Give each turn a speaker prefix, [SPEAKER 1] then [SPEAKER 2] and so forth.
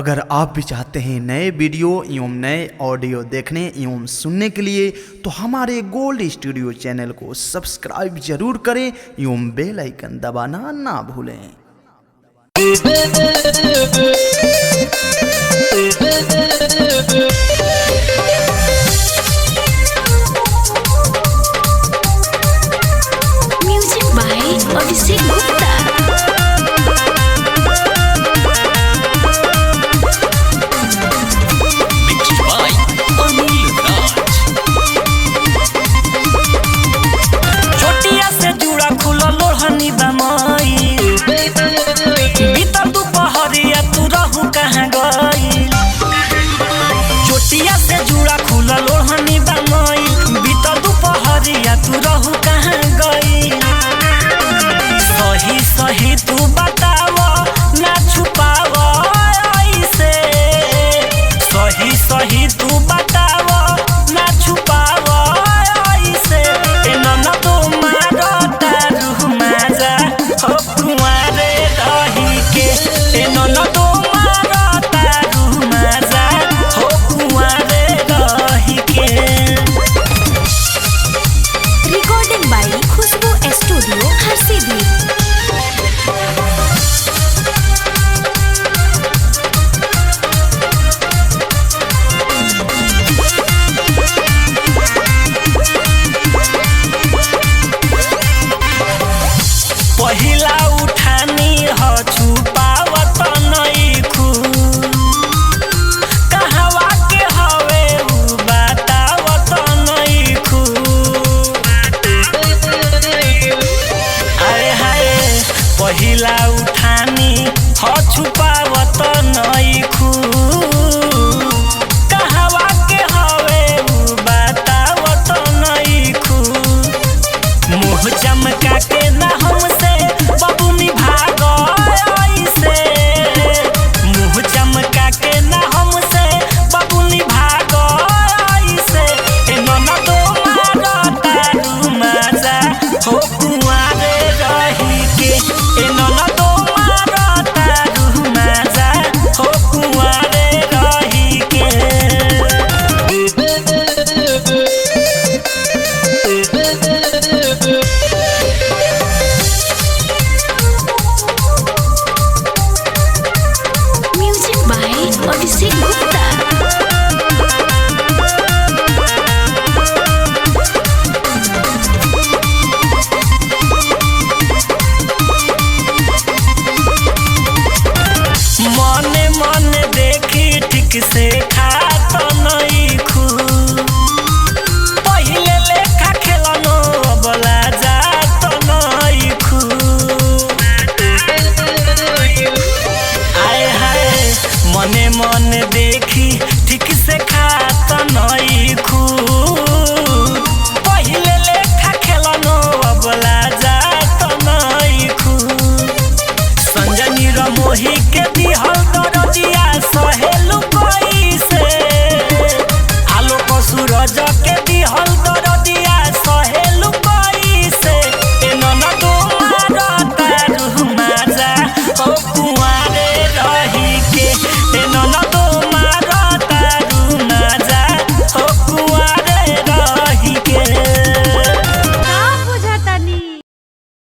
[SPEAKER 1] अगर आप भी चाहते हैं नए वीडियो एवं नए ऑडियो देखने एवं सुनने के लिए तो हमारे गोल्ड स्टूडियो चैनल को सब्सक्राइब जरूर करें एवं बेल आइकन दबाना ना भूलें।
[SPEAKER 2] Music by Abhishek Gupta.
[SPEAKER 3] बीतल दुपहरिया तू रहू कहाँ गइल, चोटिया से जुड़ा खुला लोहनी बमई। बीतल दुपहरिया तू रहू कहाँ गइल, सही सही तू बताव ना छुपाव ऐसे। सही सही तू बताव ना छुपाव ऐसे। ए ननदो मारो तारू माजा हो कुंवारे रही के। ए ननदो मारो तारू माजा हो कुंवारे रही के।
[SPEAKER 2] Recording by Khushboo studio Harsiddhi.
[SPEAKER 3] पहिला उठानी ह छुपावत नइखू, कहवा के हवे उ बतावत नइखू। आए हाय पहिला उठानी ह छुपावत नइखू, कहवा के हवे उ बतावत नइखू। मुँह चमका के ना हमसे बबुनी भाग ऐसे। मुँह चमका के ना हमसे बबुनी भाग ऐसे। ए ननदो मारो तारू माजा हो कुंवारे रही के। ए ननदो मारो तारू माजा हो कुंवारे रही के।
[SPEAKER 2] Music by Abhishek Gupta.
[SPEAKER 3] मने मने देखी ठीक से खात नइखू, पहिले लेखा खेलनो अबला जात नइखू। आए हाय मने मने देखी ठीक से खात नइखू, पहिले लेखा खेलनो अबला जात नइखू। संजनी रमोही के दिहल दरदिया सहे